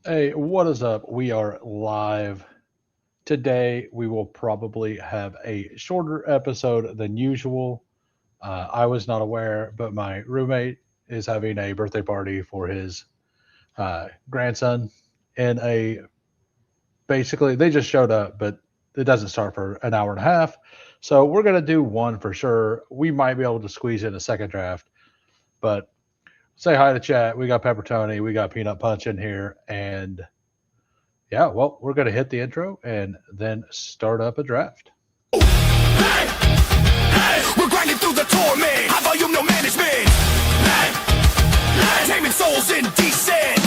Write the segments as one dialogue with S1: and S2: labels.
S1: Hey, what is up? We are live. Today, we will probably have a shorter episode than usual. I was not aware, but my roommate is having a birthday party for his grandson. And basically, they just showed up, but it doesn't start for an hour and a half. So, we're going to do one for sure. We might be able to squeeze in a second draft, but say hi to chat. We got Pepper Tony, we got Peanut Punch in here, and yeah, well, we're going to hit the intro and then start up a draft.
S2: Hey, hey, we're grinding through the torment. High volume, no management. Hey, hey, taming souls in descent.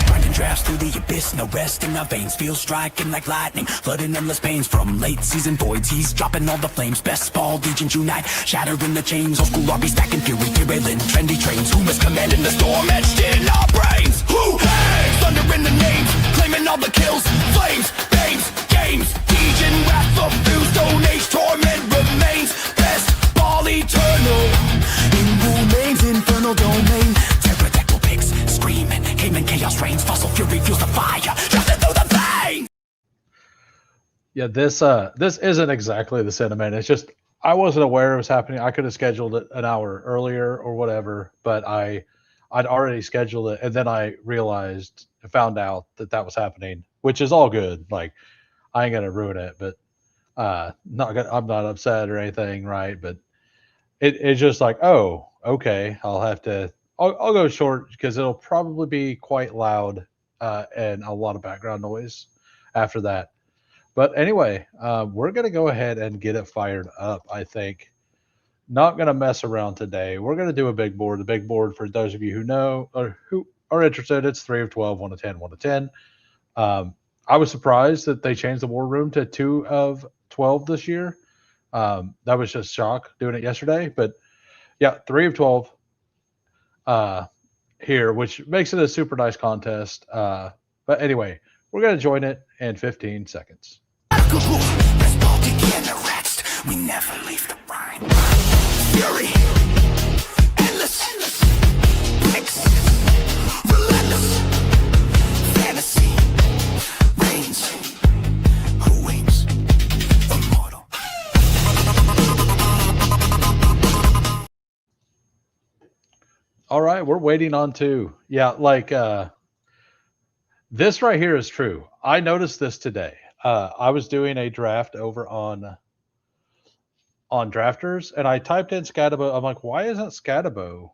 S2: Grinding drafts through the abyss, no rest in our veins. Feel striking like lightning, flooding endless pains from late season voids. He's dropping all the flames. Bestball Degens unite, shattering the chains. Old school RP stacking fury, derailing trendy trains. Who is commanding the storm etched in our brains? Who? Hey, thunder in the names, claiming all the kills, flames, names, games. Degen wrath of fuse, stone age torment remains. Bestball eternal, in names infernal domain. Pterodactyl pigs screaming, cayman chaos reigns. Fossil fury fuels the fire, drafted through the veins.
S1: Yeah, this isn't exactly the sentiment. It's just I wasn't aware it was happening. I could have scheduled it an hour earlier or whatever, but I'd already scheduled it, and then I realized, found out that that was happening, which is all good. Like I ain't gonna ruin it, but not gonna, I'm not upset or anything, right? But it's just like, oh, okay, I'll go short because it'll probably be quite loud and a lot of background noise after that. But anyway, we're going to go ahead and get it fired up, I think. Not going to mess around today. We're going to do a big board. The big board, for those of you who know or who are interested, it's 3 of 12, 1 of 10, 1 of 10. I was surprised that they changed the war room to 2 of 12 this year. That was just shock doing it yesterday. But yeah, 3 of 12 uh, here, which makes it a super nice contest. But anyway, we're going to join it in 15 seconds.
S2: Bestball degenerates, we never leave the rhyme. Fury, endless, bricks, relentless, fantasy, reigns, who waits, immortal.
S1: All right, we're waiting on two. Yeah, like this right here is true. I noticed this today. I was doing a draft over on drafters, and I typed in Scatabo. I'm like, why isn't Scatabo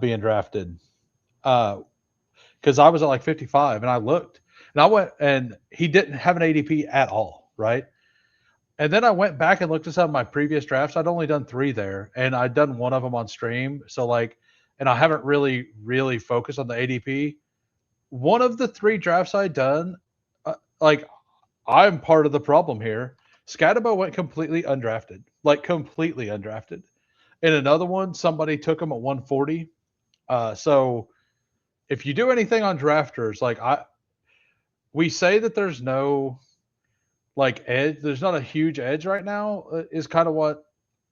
S1: being drafted? Because I was at like 55, and I looked, and I went, and he didn't have an ADP at all, right? And then I went back and looked at some of my previous drafts. I'd only done three there, and I'd done one of them on stream. So like, and I haven't really focused on the ADP. One of the three drafts I'd done, like I'm part of the problem here. Scatabo went completely undrafted, like completely undrafted. In another one, somebody took him at 140. So if you do anything on drafters, we say that there's no like edge. There's not a huge edge right now. Is kind of what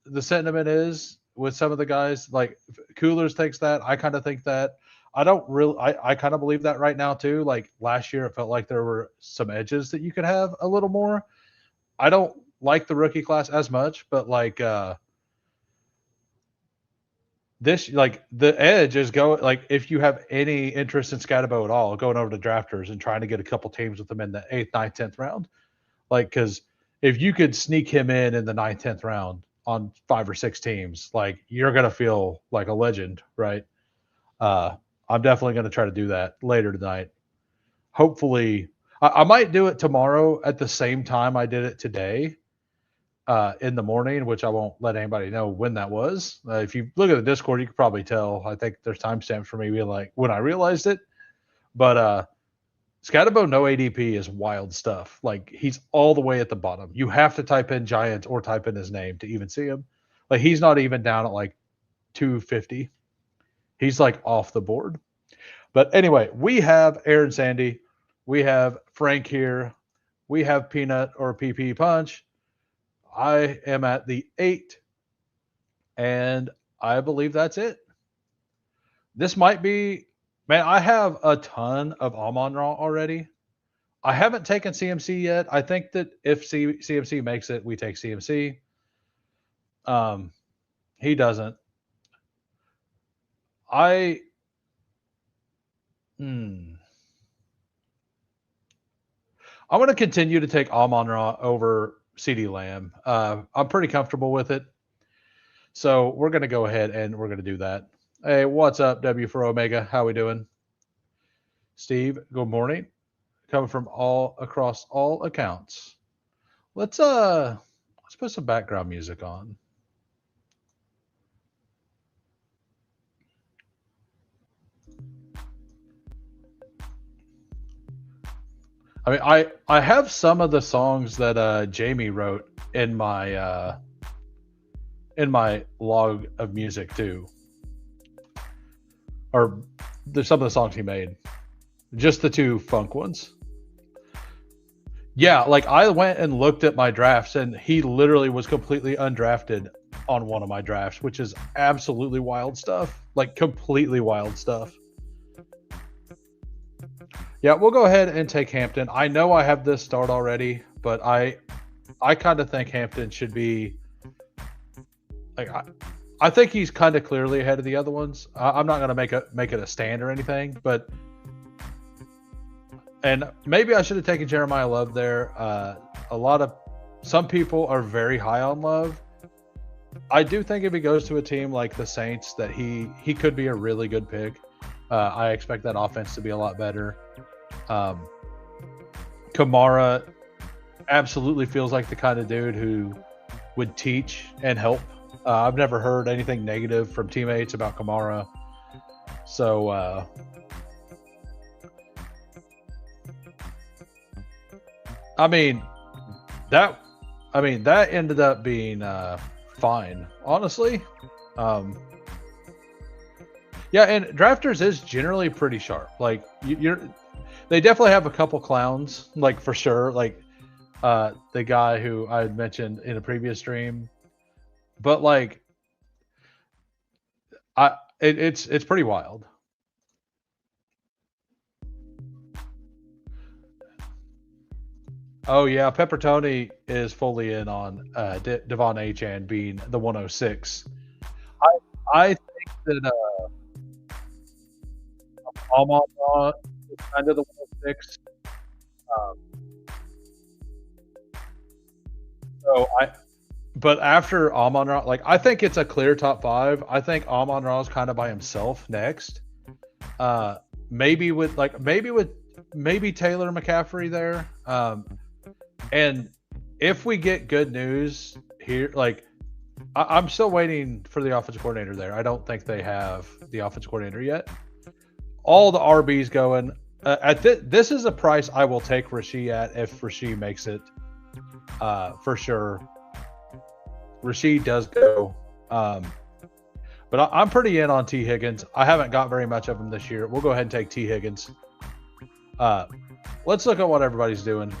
S1: the sentiment is with some of the guys. Like Coolers takes that. I kind of think that. I don't really. I kind of believe that right now too. Like last year, it felt like there were some edges that you could have a little more. I don't like the rookie class as much, but like this, like the edge is go like if you have any interest in Scatabo at all, going over to drafters and trying to get a couple teams with them in the eighth, ninth, 10th round. Like, because if you could sneak him in the ninth, 10th round on five or six teams, like you're gonna feel like a legend, right? Uh, I'm definitely gonna try to do that later tonight. Hopefully, I might do it tomorrow at the same time I did it today in the morning, which I won't let anybody know when that was. If you look at the Discord, you could probably tell. I think there's timestamps for me being like when I realized it. But Scatabo no ADP is wild stuff. Like he's all the way at the bottom. You have to type in Giants or type in his name to even see him. Like he's not even down at like 250. He's like off the board. But anyway, we have Aaron Sandy, we have Frank here, we have Peanut or PP Punch. I am at the 8, and I believe that's it. This might be Man, I have a ton of Amon Ra already. I haven't taken CMC yet. I think that if CMC makes it, we take CMC. Um, he doesn't. I hmm. I'm going to continue to take Amon Ra over CD Lamb. I'm pretty comfortable with it. So we're going to go ahead and we're going to do that. Hey, what's up, W for Omega? How we doing? Steve, good morning. Coming from all across all accounts. Let's put some background music on. I mean, I have some of the songs that Jamie wrote in my log of music too, or there's some of the songs he made. Just the two funk ones. Yeah, like I went and looked at my drafts, and he literally was completely undrafted on one of my drafts, which is absolutely wild stuff. Like completely wild stuff. Yeah, we'll go ahead and take Hampton. I know I have this start already, but I kind of think Hampton should be like I think he's kind of clearly ahead of the other ones. I'm not gonna make it a stand or anything, but and maybe I should have taken Jeremiah Love there. A lot of some people are very high on Love. I do think if he goes to a team like the Saints, that he could be a really good pick. I expect that offense to be a lot better. Kamara absolutely feels like the kind of dude who would teach and help. I've never heard anything negative from teammates about Kamara. So I mean that that ended up being fine, honestly. Yeah, and drafters is generally pretty sharp. Like you're they definitely have a couple clowns, like for sure. Like the guy who I had mentioned in a previous stream, but like it's pretty wild. Oh yeah, Pepper Tony is fully in on Devon Achan being the 106. I think that Amon Ra is kind of the 106. Um, so I but after Amon Ra, like I think it's a clear top five. I think Amon Ra is kind of by himself next. Uh, maybe with maybe Taylor McCaffrey there. And if we get good news here, like I'm still waiting for the offensive coordinator there. I don't think they have the offensive coordinator yet. All the RBs going. This is a price I will take Rasheed at if Rasheed makes it. For sure. Rasheed does go. But I'm pretty in on T. Higgins. I haven't got very much of him this year. We'll go ahead and take T. Higgins. Let's look at what everybody's doing.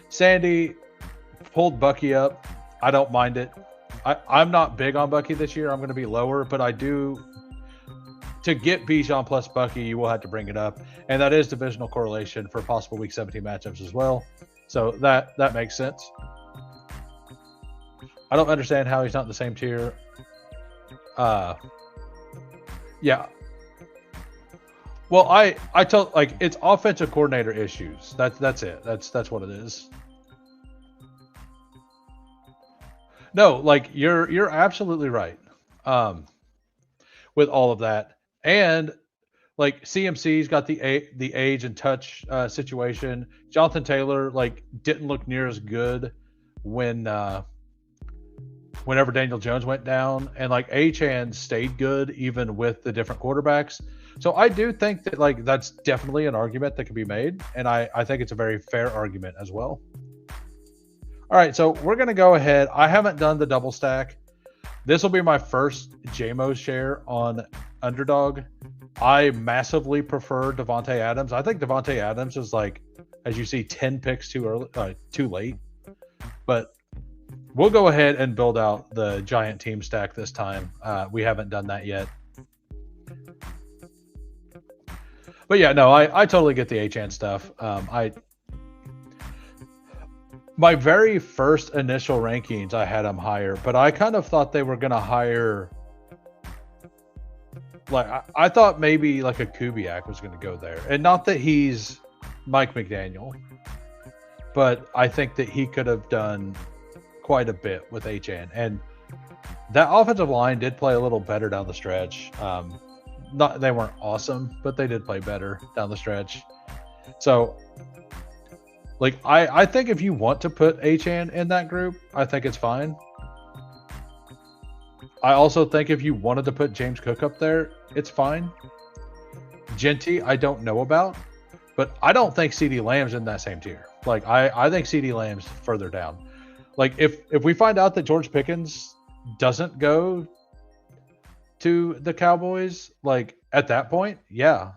S1: Sandy pulled Bucky up. I don't mind it. I'm not big on Bucky this year. I'm going to be lower, but I do. To get Bijan plus Bucky, you will have to bring it up. And that is divisional correlation for possible Week 17 matchups as well. So that makes sense. I don't understand how he's not in the same tier. Yeah. Well, I told like it's offensive coordinator issues. That's it. That's what it is. No, like you're absolutely right. With all of that, and like CMC's got the age and touch situation. Jonathan Taylor like didn't look near as good when whenever Daniel Jones went down, and like Achan stayed good even with the different quarterbacks. So I do think that like that's definitely an argument that can be made, and I think it's a very fair argument as well. All right, so we're gonna go ahead. I haven't done the double stack. This will be my first JMO share on Underdog. I massively prefer Devontae Adams. I think Devontae Adams is like, as you see, 10 picks too early, too late. But we'll go ahead and build out the giant team stack this time. We haven't done that yet. But yeah, no, I totally get the Achan stuff. My very first initial rankings, I had him higher, but I kind of thought they were going to hire. Like I thought maybe like a Kubiak was going to go there, and not that he's Mike McDaniel, but I think that he could have done quite a bit with Achan, and that offensive line did play a little better down the stretch. Not they weren't awesome, but they did play better down the stretch. So, like I think if you want to put Achan in that group, I think it's fine. I also think if you wanted to put James Cook up there, it's fine. Genty, I don't know about, but I don't think CeeDee Lamb's in that same tier. Like I think CeeDee Lamb's further down. Like if we find out that George Pickens doesn't go to the Cowboys, like at that point, yeah,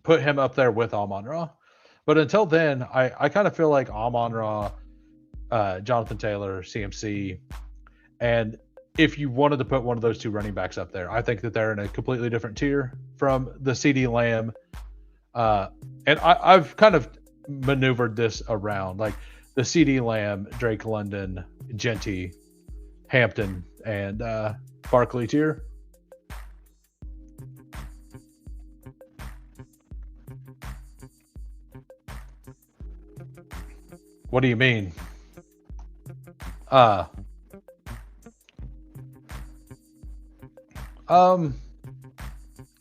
S1: put him up there with Amon-Ra. But until then, I kind of feel like Amon-Ra, Jonathan Taylor, CMC, and if you wanted to put one of those two running backs up there, I think that they're in a completely different tier from the CeeDee Lamb. And I've kind of maneuvered this around, like the CeeDee Lamb, Drake London, Genty, Hampton, and Barkley tier. What do you mean? All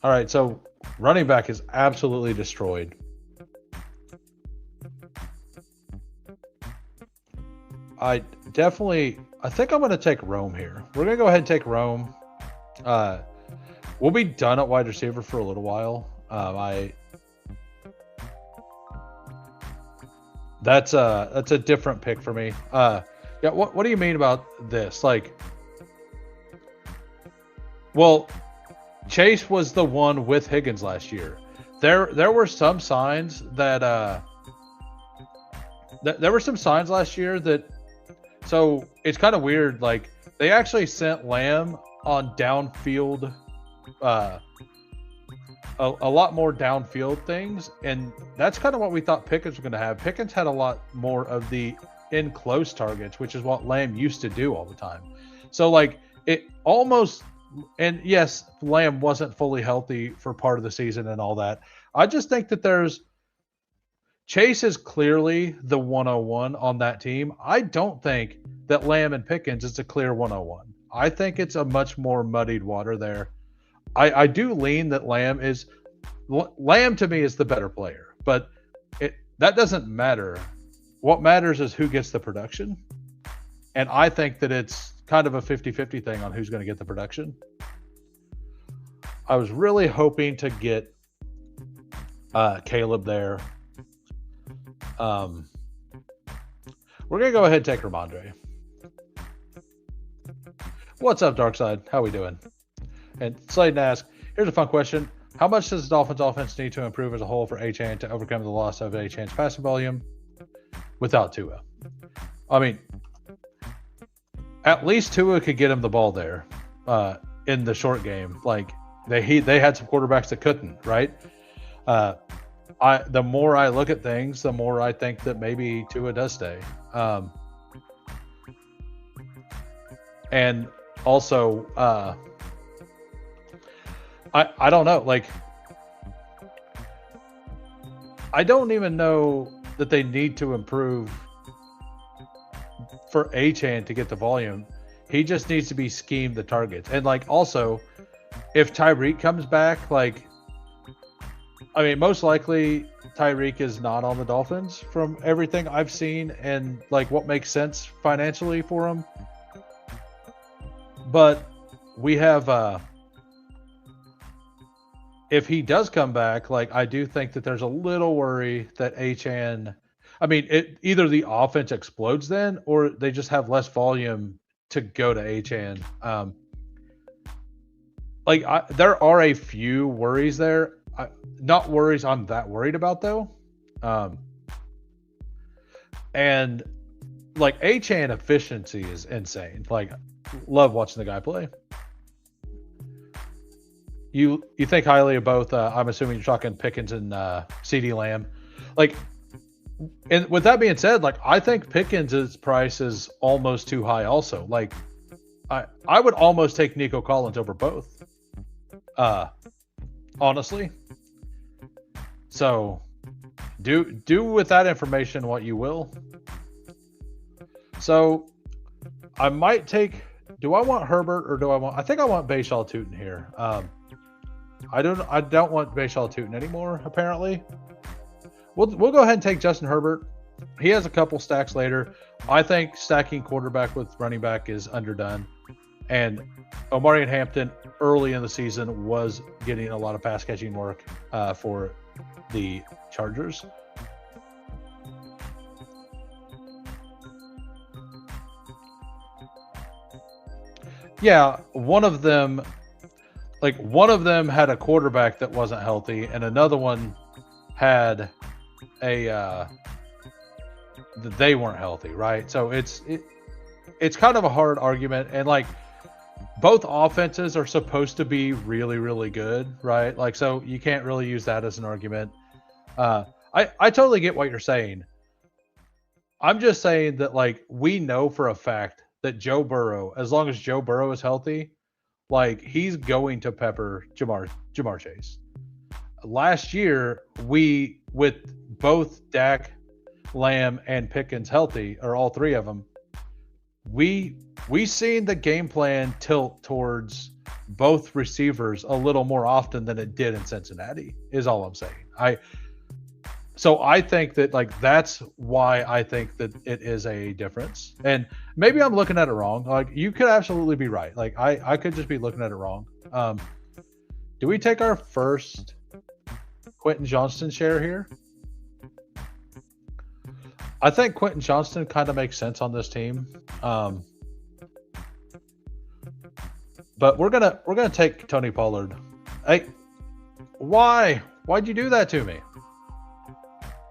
S1: right, so running back is absolutely destroyed. I think I'm going to take Rome here. We're going to go ahead and take Rome. We'll be done at wide receiver for a little while. That's a different pick for me. Yeah, what do you mean about this? Like, well, Chase was the one with Higgins last year. There were some signs that there were some signs last year that. So it's kind of weird. Like they actually sent Lamb on downfield, a lot more downfield things, and that's kind of what we thought Pickens was going to have. Pickens had a lot more of the in close targets, which is what Lamb used to do all the time. So like it almost, and yes, Lamb wasn't fully healthy for part of the season and all that. I just think that Chase is clearly the 101 on that team. I don't think that Lamb and Pickens is a clear 101. I think it's a much more muddied water there. I do lean that Lamb to me is the better player, but that doesn't matter. What matters is who gets the production. And I think that it's kind of a 50-50 thing on who's going to get the production. I was really hoping to get Caleb there. We're going to go ahead and take Ramondre. What's up, Darkside? How we doing? And Sladen asks, here's a fun question. How much does the Dolphins offense need to improve as a whole for Achane to overcome the loss of Achane's passing volume without Tua? I mean, at least Tua could get him the ball there in the short game. Like they had some quarterbacks that couldn't, right? The more I look at things, the more I think that maybe Tua does stay. And also, I don't know. Like, I don't even know that they need to improve for Achane to get the volume. He just needs to be schemed the targets. And like, also, if Tyreek comes back, like, I mean, most likely Tyreek is not on the Dolphins from everything I've seen and like what makes sense financially for him. But we have, if he does come back, like I do think that there's a little worry that Achane, I mean, either the offense explodes then or they just have less volume to go to Achane. There are a few worries there. Not worries I'm that worried about though. And like Achane efficiency is insane. Like love watching the guy play. you think highly of both. I'm assuming you're talking Pickens and CD Lamb. Like, and with that being said, like I think Pickens' price is almost too high. Also, like I would almost take Nico Collins over both. Honestly. So do with that information what you will. So I might take. Do I want Herbert or do I want? I think I want Bashaw Tootin here. I don't want Bashaw Tootin anymore. Apparently, we'll go ahead and take Justin Herbert. He has a couple stacks later. I think stacking quarterback with running back is underdone. And Omarion Hampton early in the season was getting a lot of pass catching work for the Chargers. Yeah, one of them had a quarterback that wasn't healthy, and another one had a they weren't healthy, right? So it's kind of a hard argument, and like both offenses are supposed to be really, really good, right? Like, so you can't really use that as an argument. I totally get what you're saying. I'm just saying that like we know for a fact that Joe Burrow, as long as Joe Burrow is healthy, like he's going to pepper Jamar Chase. Last year, we with both Dak, Lamb, and Pickens healthy, or all three of them, we seen the game plan tilt towards both receivers a little more often than it did in Cincinnati, is all I'm saying. So I think that like that's why I think that it is a difference. And maybe I'm looking at it wrong. Like you could absolutely be right. Like I could just be looking at it wrong. Do we take our first Quentin Johnston share here? I think Quentin Johnston kind of makes sense on this team. But we're gonna take Tony Pollard. Hey, why'd you do that to me?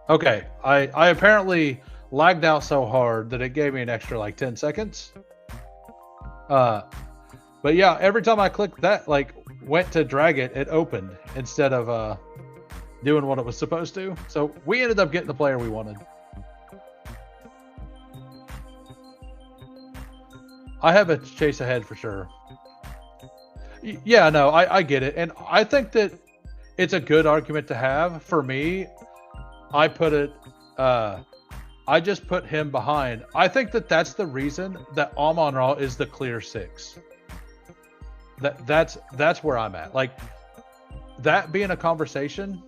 S1: Okay, I apparently lagged out so hard that it gave me an extra like 10 seconds. But yeah, every time I clicked that, like went to drag it, it opened instead of doing what it was supposed to. So we ended up getting the player we wanted. I have a chase ahead for sure. Yeah, no, I get it. And I think that it's a good argument to have. For me, I just put him behind. I think that that's the reason that Amon-Ra is the clear 6. That's where I'm at. Like that being a conversation,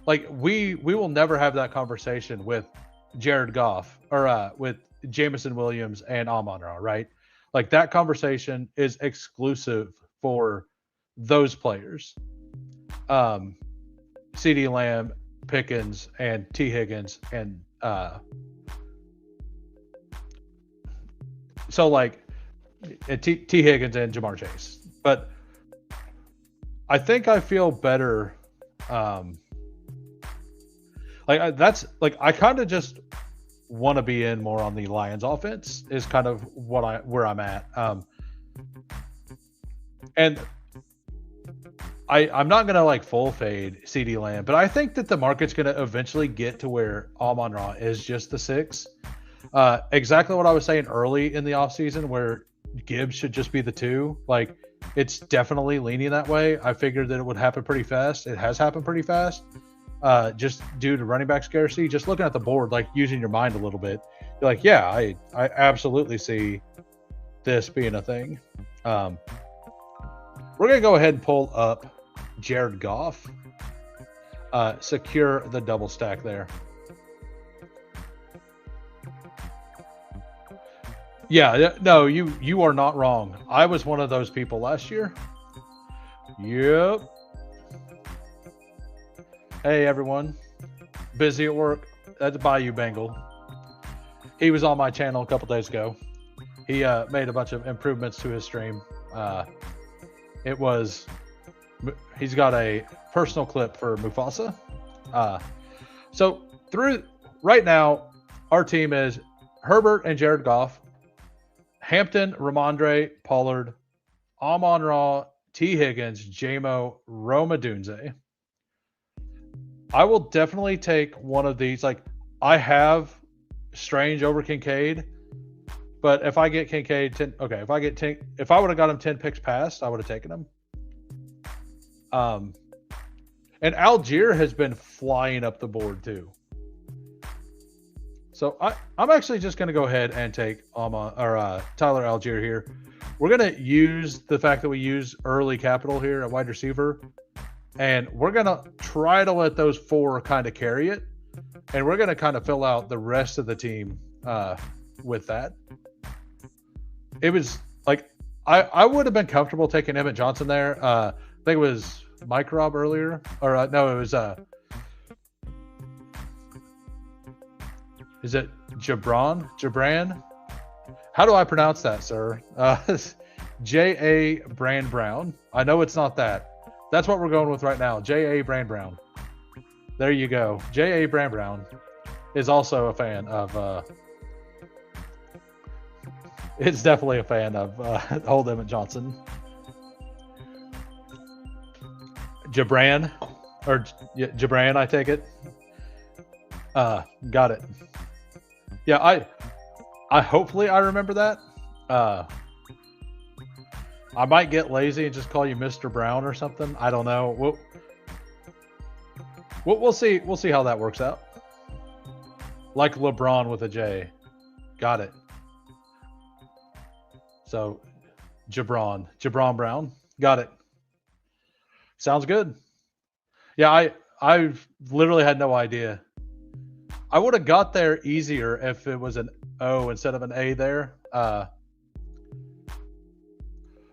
S1: like we will never have that conversation with Jared Goff or with Jameson Williams and Amon-Ra, right? Like that conversation is exclusive for those players. CD Lamb, Pickens, and T. Higgins, and so like T. Higgins and Jamar Chase. But I think I feel better. I kind of just want to be in more on the Lions offense is kind of where I'm at. And I'm not going to like full fade CD Lamb, but I think that the market's going to eventually get to where Amon-Ra is just the 6. Exactly what I was saying early in the offseason where Gibbs should just be the 2. Like it's definitely leaning that way. I figured that it would happen pretty fast. It has happened pretty fast. Just due to running back scarcity, just looking at the board, like using your mind a little bit, you're like, yeah, I absolutely see this being a thing. We're going to go ahead and pull up Jared Goff, secure the double stack there. Yeah, no, you are not wrong. I was one of those people last year. Yep. Hey, everyone. Busy at work. That's Bayou Bengal. He was on my channel a couple days ago. He made a bunch of improvements to his stream. He's got a personal clip for Mufasa. So through right now, our team is Herbert and Jared Goff, Hampton, Ramondre, Pollard, Amon-Ra, T. Higgins, JMO, Roma Dunze. I will definitely take one of these. Like, I have Strange over Kincaid, but if I get Kincaid 10, okay, if I would have got him 10 picks past, I would have taken him. And Algier has been flying up the board too. So I'm actually just going to go ahead and take Tyler Algier here. We're going to use the fact that we use early capital here at wide receiver, and we're going to try to let those 4 kind of carry it, and we're going to kind of fill out the rest of the team with that. It was like I would have been comfortable taking Emmett Johnson there. I think it was Mike Rob earlier, or no, it was is it Jabran? How do I pronounce that, sir? J.A. Brand Brown. I know it's not that. That's what we're going with right now. J.A. Brand Brown. There you go. J.A. Brand Brown is also a fan of it's definitely a fan of Old Emmett Johnson. Jabran, I take it. Got it. Yeah, I hopefully I remember that. I might get lazy and just call you Mr. Brown or something. I don't know. We'll see. We'll see how that works out. Like LeBron with a J. Got it. So, Jabran Brown. Got it. Sounds good. Yeah, I literally had no idea. I would have got there easier if it was an O instead of an A there.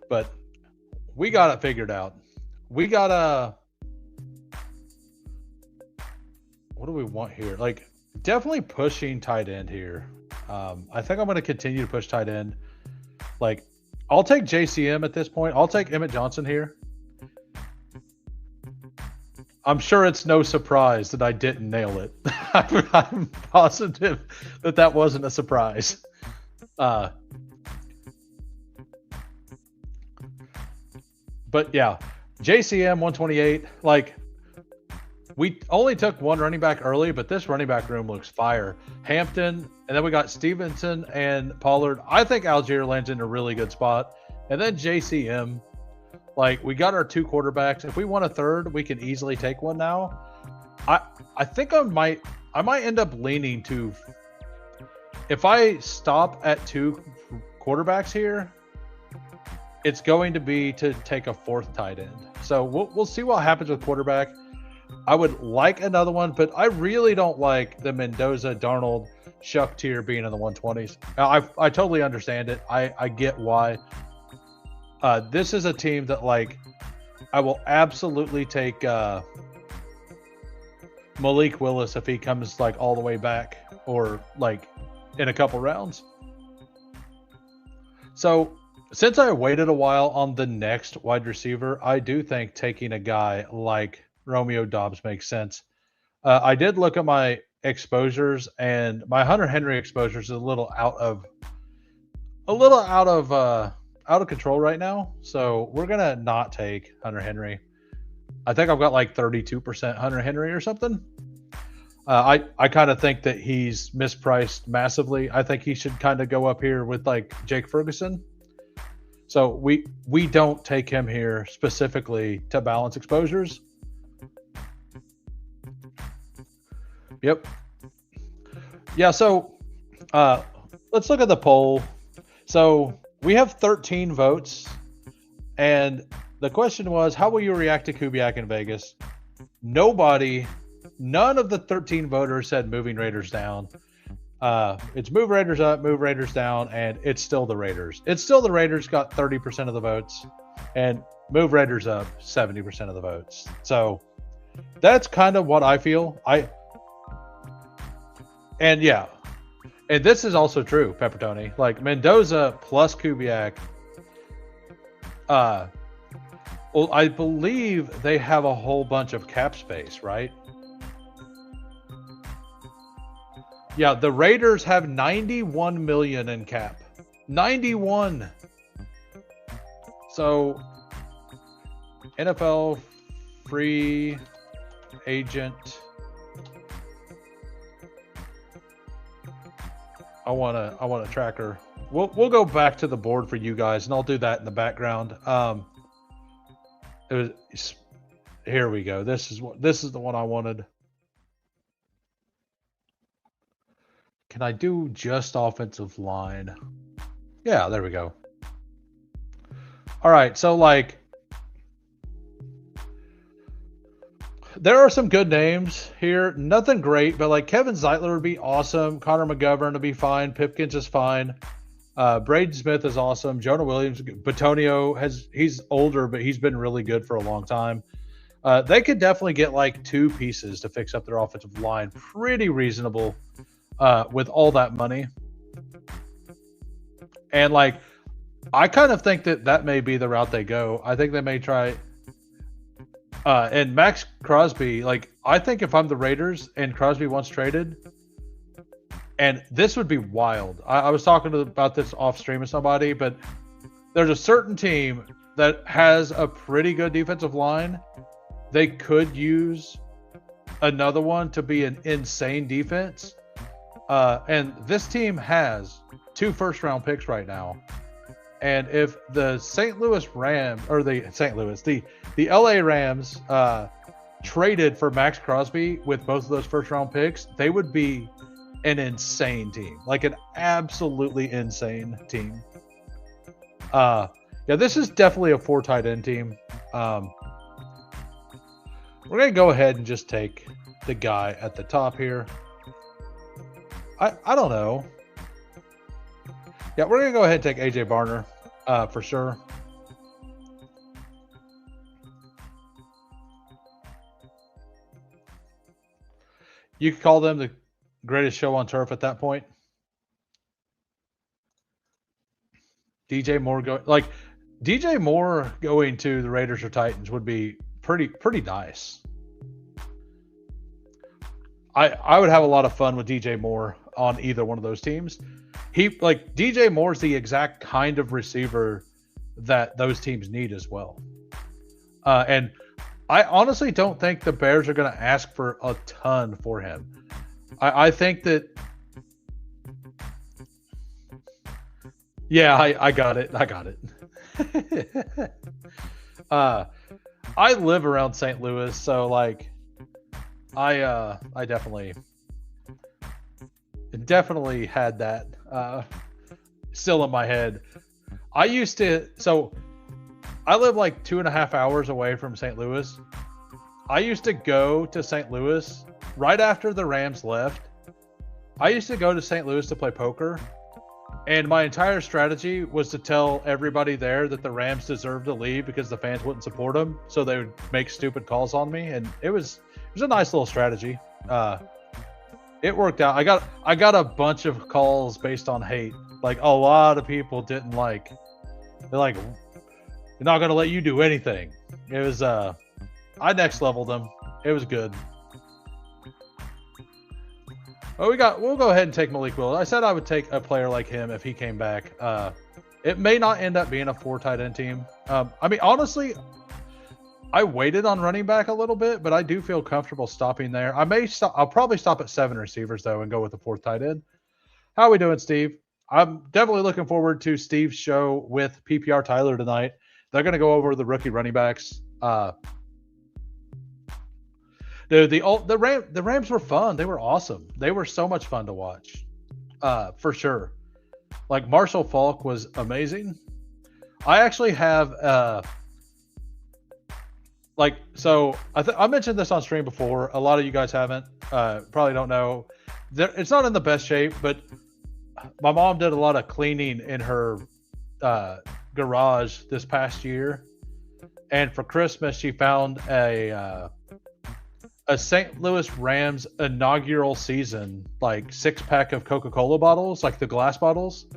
S1: But we got it figured out. We got what do we want here? Like, definitely pushing tight end here. I think I'm going to continue to push tight end. Like, I'll take JCM at this point. I'll take Emmett Johnson here. I'm sure it's no surprise that I didn't nail it. I'm positive that wasn't a surprise. But yeah, JCM 128. Like, we only took one running back early, but this running back room looks fire. Hampton, and then we got Stevenson and Pollard. I think Algier lands in a really good spot. And then JCM. Like, we got our 2 quarterbacks. If we want a third, we can easily take one now. I think I might end up leaning to, if I stop at 2 quarterbacks here, it's going to be to take a 4th tight end. So we'll see what happens with quarterback. I would like another one, but I really don't like the Mendoza, Darnold, Shuck tier being in the 120s. I totally understand it. I get why. This is a team that, like, I will absolutely take Malik Willis if he comes, like, all the way back, or, like, in a couple rounds. So, since I waited a while on the next wide receiver, I do think taking a guy like Romeo Doubs makes sense. I did look at my exposures, and my Hunter Henry exposures is a little out of control right now. So we're gonna not take Hunter Henry. I think I've got like 32% Hunter Henry or something. I kind of think that he's mispriced massively. I think he should kind of go up here with like Jake Ferguson. So we don't take him here specifically to balance exposures. Yep. Yeah, so let's look at the poll. So we have 13 votes, and the question was, how will you react to Kubiak in Vegas? None of the 13 voters said moving Raiders down. It's move Raiders up, move Raiders down, and it's still the Raiders. It's still the Raiders got 30% of the votes, and move Raiders up 70% of the votes. So that's kind of what I feel. And yeah, and this is also true, Peppertoni. Like, Mendoza plus Kubiak. Well, I believe they have a whole bunch of cap space, right? Yeah, the Raiders have 91 million in cap. 91. So NFL free agent. I want a tracker. We'll go back to the board for you guys, and I'll do that in the background. Here we go. This is the one I wanted. Can I do just offensive line? Yeah, there we go. All right, so like there are some good names here. Nothing great, but like Kevin Zeitler would be awesome. Connor McGovern would be fine. Pipkins is fine. Braden Smith is awesome. Jonah Williams, Batonio he's older, but he's been really good for a long time. They could definitely get like 2 pieces to fix up their offensive line. Pretty reasonable with all that money. And like, I kind of think that may be the route they go. I think they may try. And Max Crosby, like, I think if I'm the Raiders and Crosby wants traded, and this would be wild. I was talking about this off stream with somebody, but there's a certain team that has a pretty good defensive line. They could use another one to be an insane defense. And this team has 2 first-round picks right now. And if the St. Louis Rams, or the LA Rams traded for Max Crosby with both of those first-round picks, they would be an insane team, like an absolutely insane team. Yeah, this is definitely a 4 tight end team. We're going to go ahead and just take the guy at the top here. I don't know. Yeah, we're going to go ahead and take AJ Barner for sure. You could call them the greatest show on turf at that point. DJ Moore going to the Raiders or Titans would be pretty nice. I would have a lot of fun with DJ Moore on either one of those teams. DJ Moore is the exact kind of receiver that those teams need as well. And I honestly don't think the Bears are going to ask for a ton for him. I think that. Yeah, I got it. I live around St. Louis, so like, I definitely had that still in my head. I live like 2.5 hours away from St. Louis. I used to go to St. Louis right after the Rams left. I used to go to St. Louis to play poker. And my entire strategy was to tell everybody there that the Rams deserved to leave because the fans wouldn't support them. So they would make stupid calls on me. And it was a nice little strategy. It worked out. I got a bunch of calls based on hate. Like, a lot of people didn't like. They're like, "We're not going to let you do anything." It was, I next leveled them. It was good. Well, we'll go ahead and take Malik Willis. I said I would take a player like him if he came back. It may not end up being a 4 tight end team. I mean, honestly, I waited on running back a little bit, but I do feel comfortable stopping there. I'll probably stop at 7 receivers though and go with the 4th tight end. How are we doing, Steve? I'm definitely looking forward to Steve's show with PPR Tyler tonight. They're going to go over the rookie running backs. The Rams were fun. They were awesome. They were so much fun to watch, for sure. Like, Marshall Faulk was amazing. I actually have I mentioned this on stream before. A lot of you guys haven't. Probably don't know. It's not in the best shape, but my mom did a lot of cleaning in her garage this past year, and for Christmas she found a St. Louis Rams inaugural season, like 6-pack of Coca-Cola bottles, like the glass bottles.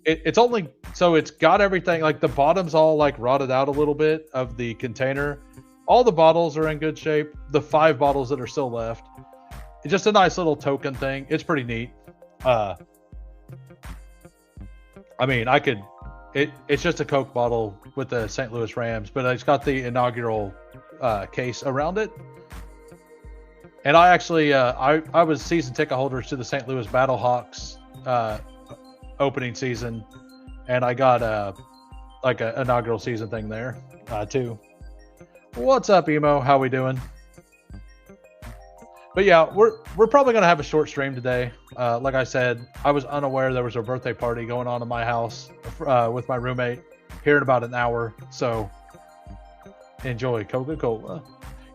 S1: It's only, so it's got everything, like the bottom's all like rotted out a little bit of the container. All the bottles are in good shape. The 5 bottles that are still left. It's just a nice little token thing. It's pretty neat. I mean, It's just a Coke bottle with the St. Louis Rams, but it's got the inaugural case around it. And I actually I was season ticket holders to the St. Louis Battlehawks opening season, and I got like an inaugural season thing there too. What's up, Emo? How we doing? But yeah, we're probably gonna have a short stream today. Like I said, I was unaware there was a birthday party going on in my house with my roommate here in about an hour. So enjoy Coca-Cola.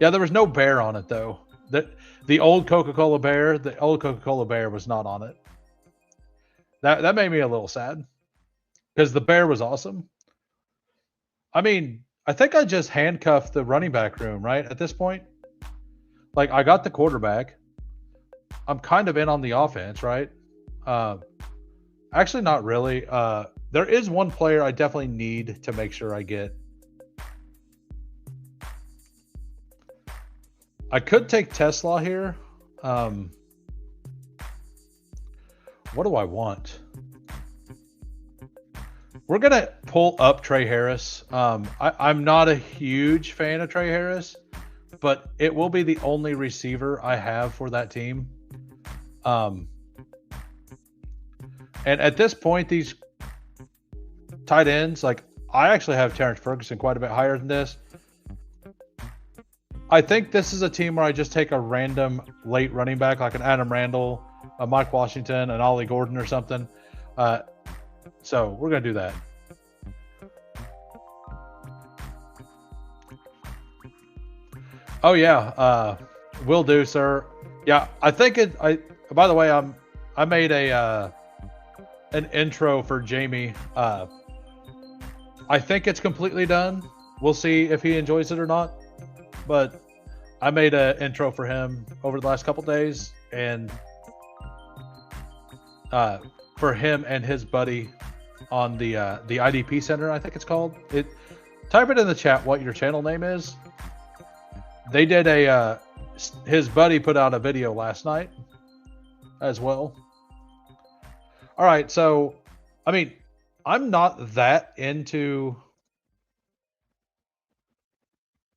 S1: Yeah, there was no bear on it though. The old Coca-Cola bear, was not on it. That made me a little sad because the bear was awesome. I mean, I think I just handcuffed the running back room, right? At this point, like I got the quarterback. I'm kind of in on the offense, right? Actually, not really. There is one player I definitely need to make sure I get. I could take Tesla here. What do I want? We're going to pull up Trey Harris. I'm not a huge fan of Trey Harris, but it will be the only receiver I have for that team. And at this point, these tight ends, like I actually have Terrence Ferguson quite a bit higher than this. I think this is a team where I just take a random late running back, like an Adam Randall, a Mike Washington, an Ollie Gordon or something. So we're going to do that. Oh yeah. Will do, sir. Yeah. I think by the way, I made an intro for Jamie. I think it's completely done. We'll see if he enjoys it or not. But I made an intro for him over the last couple days, and for him and his buddy on the IDP Center, I think it's called. Type it in the chat what your channel name is. They did his buddy put out a video last night as well. All right, so I mean, I'm not that into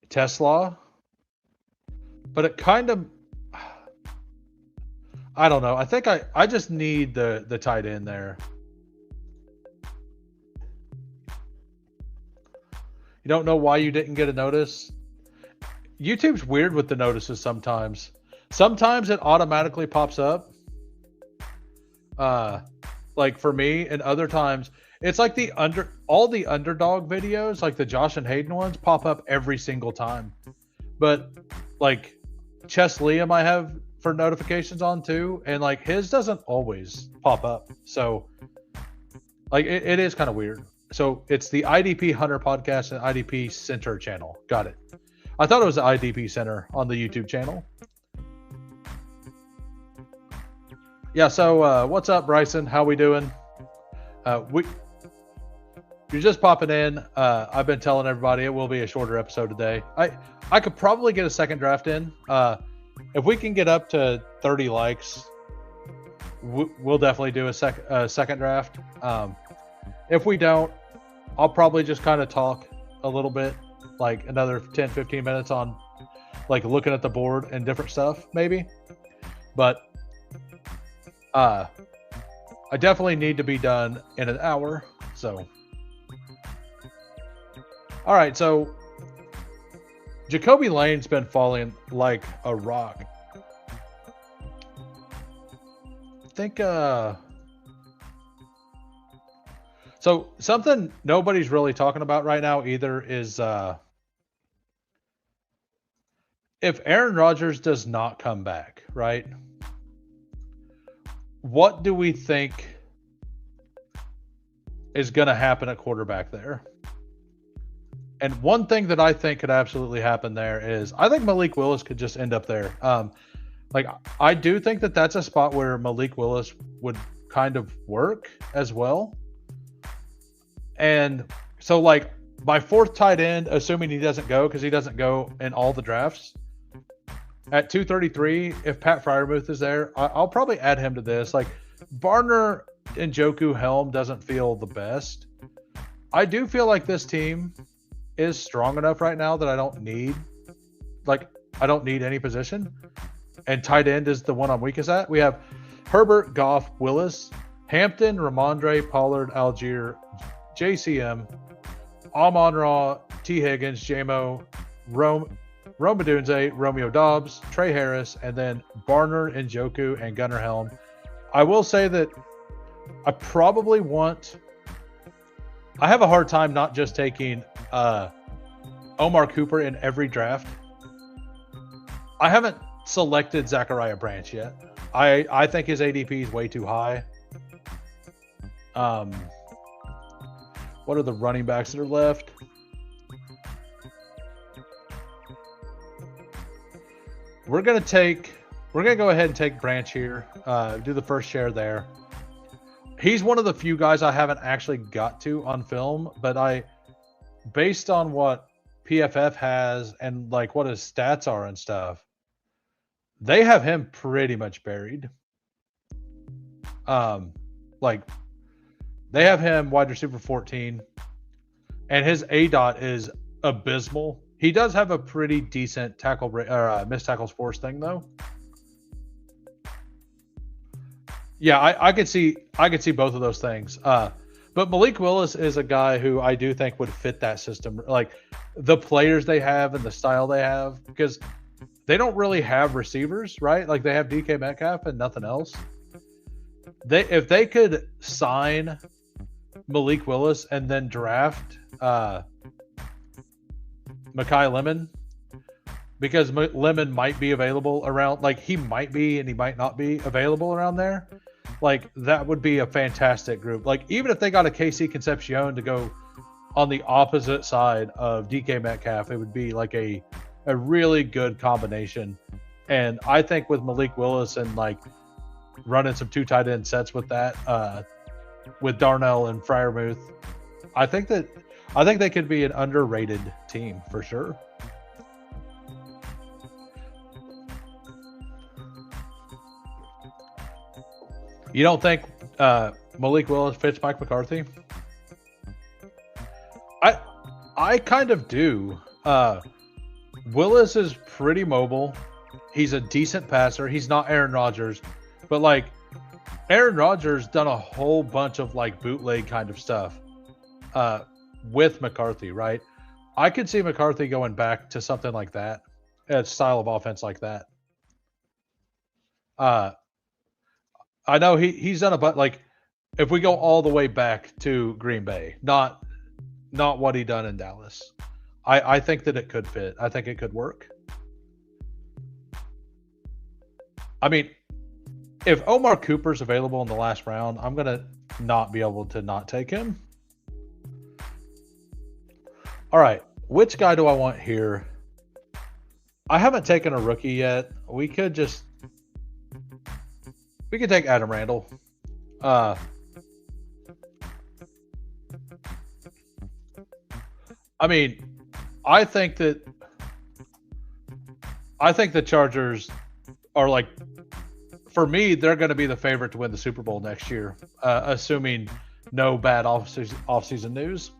S1: Tesla, but it kind of, I don't know. I think I just need the tight end there. You don't know why you didn't get a notice? YouTube's weird with the notices sometimes. Sometimes it automatically pops up. Like for me, and other times it's like all the underdog videos, like the Josh and Hayden ones, pop up every single time. But like Chess Liam I have for notifications on too, and like his doesn't always pop up. So like it is kind of weird. So it's the IDP Hunter Podcast and IDP Center channel. Got it. I thought it was the IDP Center on the YouTube channel. Yeah, so what's up, Bryson? How we doing? You're just popping in. I've been telling everybody it will be a shorter episode today. I could probably get a second draft in. If we can get up to 30 likes, we'll definitely do a second draft. If we don't, I'll probably just kind of talk a little bit, like another 10, 15 minutes on like looking at the board and different stuff, maybe. But I definitely need to be done in an hour. So, all right. So Jacoby Lane's been falling like a rock. I think, so something nobody's really talking about right now either is, if Aaron Rodgers does not come back, right? What do we think is going to happen at quarterback there? And one thing that I think could absolutely happen there is I think Malik Willis could just end up there. Like I do think that that's a spot where Malik Willis would kind of work as well. And so like my fourth tight end, assuming he doesn't go, because he doesn't go in all the drafts, at 233, if Pat Freiermuth is there, I'll probably add him to this. Like Barner and Njoku Helm doesn't feel the best. I do feel like this team is strong enough right now that I don't need any position. And tight end is the one I'm weakest at. We have Herbert, Goff, Willis, Hampton, Ramondre, Pollard, Algier, JCM, Amon-Ra, T. Higgins, JMO, Rome Odunze, Romeo Dobbs, Trey Harris, and then Barner, Njoku, and Gunnar Helm. I will say that I probably want. I have a hard time not just taking Omar Cooper in every draft. I haven't selected Zachariah Branch yet. I think his ADP is way too high. What are the running backs that are left? We're gonna go ahead and take Branch here. Do the first share there. He's one of the few guys I haven't actually got to on film, but based on what PFF has and like what his stats are and stuff, they have him pretty much buried. Like they have him wide receiver 14, and his ADOT is abysmal. He does have a pretty decent tackle missed tackles force thing though. Yeah, I could see both of those things. But Malik Willis is a guy who I do think would fit that system, like the players they have and the style they have, because they don't really have receivers, right? Like they have DK Metcalf and nothing else. If they could sign Malik Willis and then draft Mekhi Lemon, because Lemon might be available around, like he might be and he might not be available around there. Like that would be a fantastic group. Like even if they got a KC Concepcion to go on the opposite side of DK Metcalf, it would be like a really good combination. And I think with Malik Willis and like running some 2 tight end sets with that, with Darnell and Freiermuth, I think they could be an underrated team for sure. You don't think Malik Willis fits Mike McCarthy? I kind of do. Willis is pretty mobile. He's a decent passer. He's not Aaron Rodgers, but like Aaron Rodgers done a whole bunch of like bootleg kind of stuff with McCarthy, right? I could see McCarthy going back to something like that, a style of offense like that. I know he's done but like if we go all the way back to Green Bay, not what he done in Dallas, I think that it could fit. I think it could work. I mean, if Omar Cooper's available in the last round, I'm gonna not be able to not take him. All right, which guy do I want here? I haven't taken a rookie yet. We could take Adam Randall. I mean, I think the Chargers are like, for me, they're going to be the favorite to win the Super Bowl next year, assuming no bad off-season news.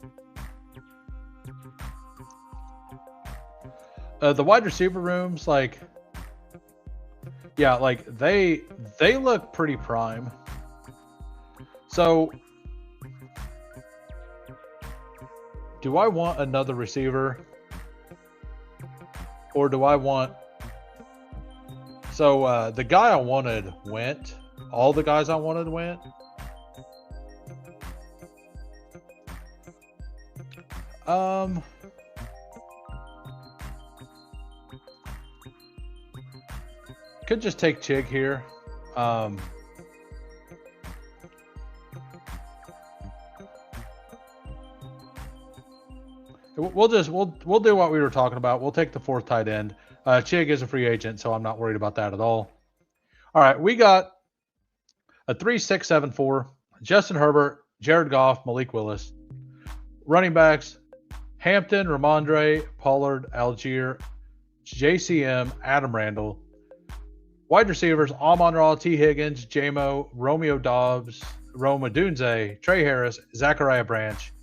S1: The wide receiver rooms, like, yeah, like they look pretty prime. So, do I want another receiver, or do I want? So the guy I wanted went. All the guys I wanted went. Could just take Chig here. We'll do what we were talking about. We'll take the 4th tight end. Chig is a free agent, so I'm not worried about that at all. All right, we got a 3-6-7-4. Justin Herbert, Jared Goff, Malik Willis. Running backs: Hampton, Ramondre, Pollard, Algier, JCM, Adam Randall. Wide receivers: Amon-Ra, T. Higgins, JMO, Romeo Dobbs, Rome Odunze, Trey Harris, Zachariah Branch.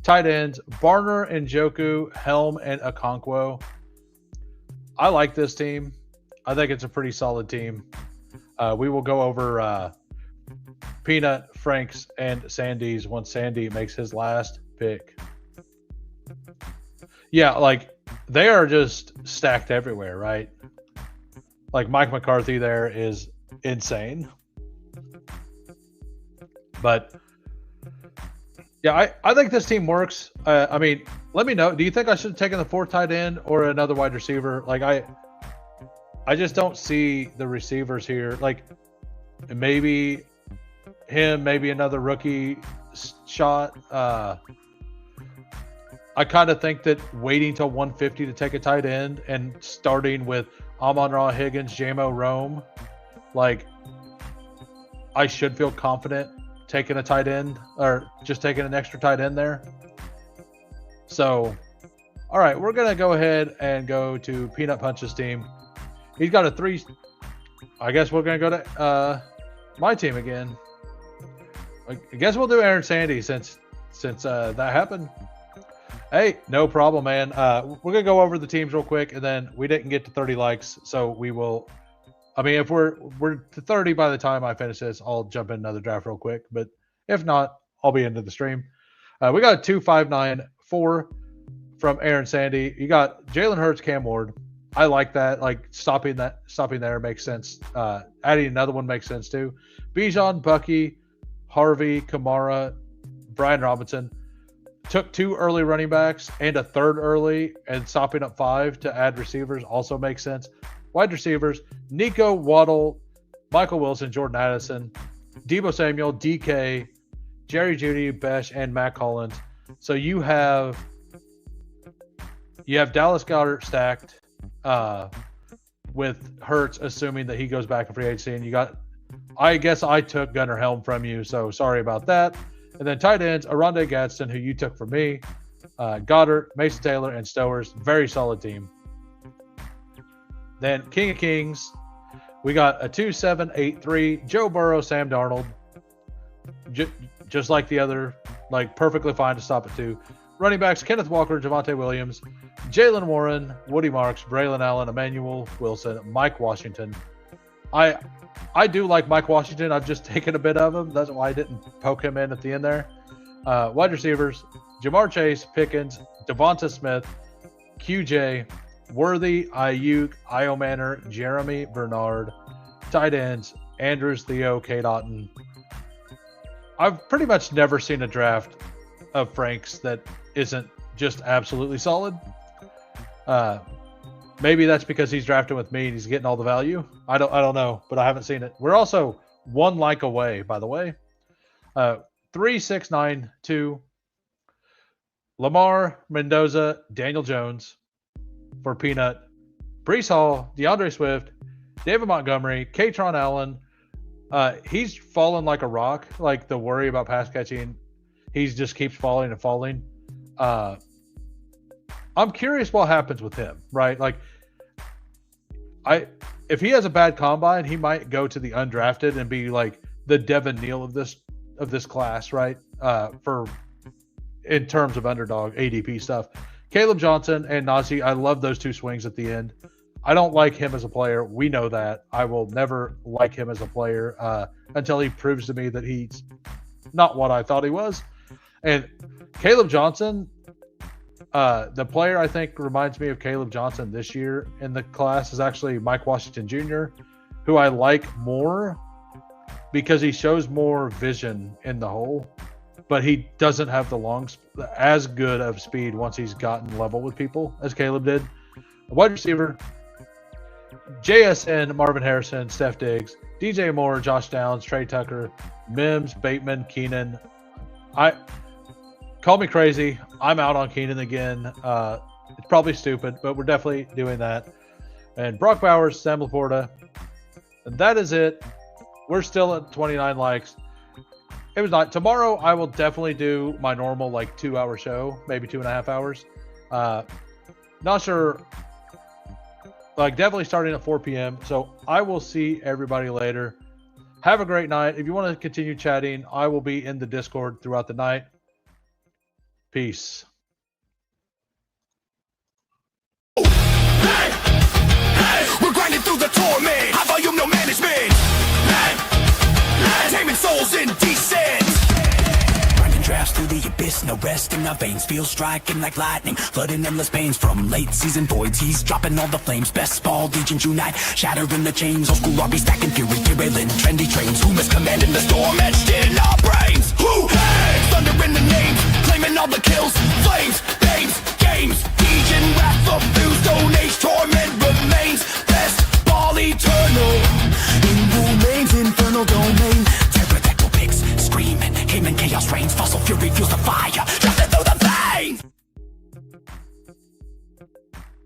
S1: Tight ends, Barner and Joku, Helm and Okonkwo. I like this team. I think it's a pretty solid team. We will go over Peanut, Frank's, and Sandy's once Sandy makes his last pick. Yeah, like they are just stacked everywhere, right? Like Mike McCarthy there is insane. But yeah, I think this team works. I mean, let me know. Do you think I should have taken the fourth tight end or another wide receiver? Like I just don't see the receivers here. Like maybe him, maybe another rookie shot. I kind of think that waiting till 150 to take a tight end and starting with Amon-Ra, Higgins, Jamo, Rome, like I should feel confident taking a tight end or just taking an extra tight end there. So, all right, we're going to go ahead and go to Peanut Punch's team. He's got a 3. I guess we're going to go to my team again. I guess we'll do Aaron Sandy since that happened. Hey, no problem, man. We're going to go over the teams real quick, and then we didn't get to 30 likes, so we will. I mean, if we're to 30 by the time I finish this, I'll jump in another draft real quick. But if not, I'll be into the stream. We got a 2-5-9-4 from Aaron Sandy. You got Jalen Hurts, Cam Ward. I like that. Like stopping there makes sense. Adding another one makes sense too. Bijan, Bucky, Harvey, Kamara, Brian Robinson. Took 2 early running backs and a third early, and stopping up 5 to add receivers also makes sense. Wide receivers, Nico, Waddle, Michael Wilson, Jordan Addison, Deebo Samuel, DK, Jerry Jeudy, Besh, and Matt Collins. So you have Dallas Goedert stacked with Hurts, assuming that he goes back in free agency. And you got, I guess I took Gunnar Helm from you, so sorry about that. And then tight ends, Aronde Gadsden, who you took from me, Goddard, Mason Taylor, and Stowers. Very solid team. Then King of Kings, we got a 2-7-8-3, Joe Burrow, Sam Darnold. Just like the other, like perfectly fine to stop at 2. Running backs, Kenneth Walker, Javonte Williams, Jalen Warren, Woody Marks, Braylon Allen, Emmanuel Wilson, Mike Washington. I do like Mike Washington. I've just taken a bit of him. That's why I didn't poke him in at the end there. Wide receivers, Jamar Chase, Pickens, Devonta Smith, QJ, Worthy, Ayuk, Io Manor, Jeremy Bernard. Tight ends, Andrews, Theo, Kate Otten. I've pretty much never seen a draft of Frank's that isn't just absolutely solid. Maybe that's because he's drafting with me and he's getting all the value. I don't know, but I haven't seen it. We're also 1 like away, by the way. 3-6-9-2. Lamar, Mendoza, Daniel Jones for Peanut. Brees Hall, DeAndre Swift, David Montgomery, Katron Allen. He's fallen like a rock. Like the worry about pass catching, he just keeps falling and falling. I'm curious what happens with him, right? Like, if he has a bad combine, he might go to the undrafted and be like the Devin Neal of this class, right? For in terms of underdog ADP stuff. Caleb Johnson and Najee, I love those 2 swings at the end. I don't like him as a player. We know that. I will never like him as a player until he proves to me that he's not what I thought he was. And Caleb Johnson, the player I think reminds me of Caleb Johnson this year in the class is actually Mike Washington Jr., who I like more because he shows more vision in the hole, but he doesn't have as good of speed once he's gotten level with people as Caleb did. A wide receiver, JSN, Marvin Harrison, Steph Diggs, DJ Moore, Josh Downs, Trey Tucker, Mims, Bateman, Keenan. Call me crazy. I'm out on Keenan again. It's probably stupid, but we're definitely doing that. And Brock Bowers, Sam Laporta. And that is it. We're still at 29 likes. It was not. Tomorrow I will definitely do my normal 2-hour show, maybe 2.5 hours. Not sure. Definitely starting at 4 p.m. So I will see everybody later. Have a great night. If you want to continue chatting, I will be in the Discord throughout the night. Peace.
S2: We're grinding through the torment. High volume, no management. Taming souls in descent. Grinding drafts through the abyss, no rest in our veins. Feel striking like lightning, flooding endless pains. From late season voids, he's dropping all the flames. Bestball Degens unite, shattering the chains. Old school RP stacking fury, derailing trendy trains. Who is commanding the storm etched in our brains?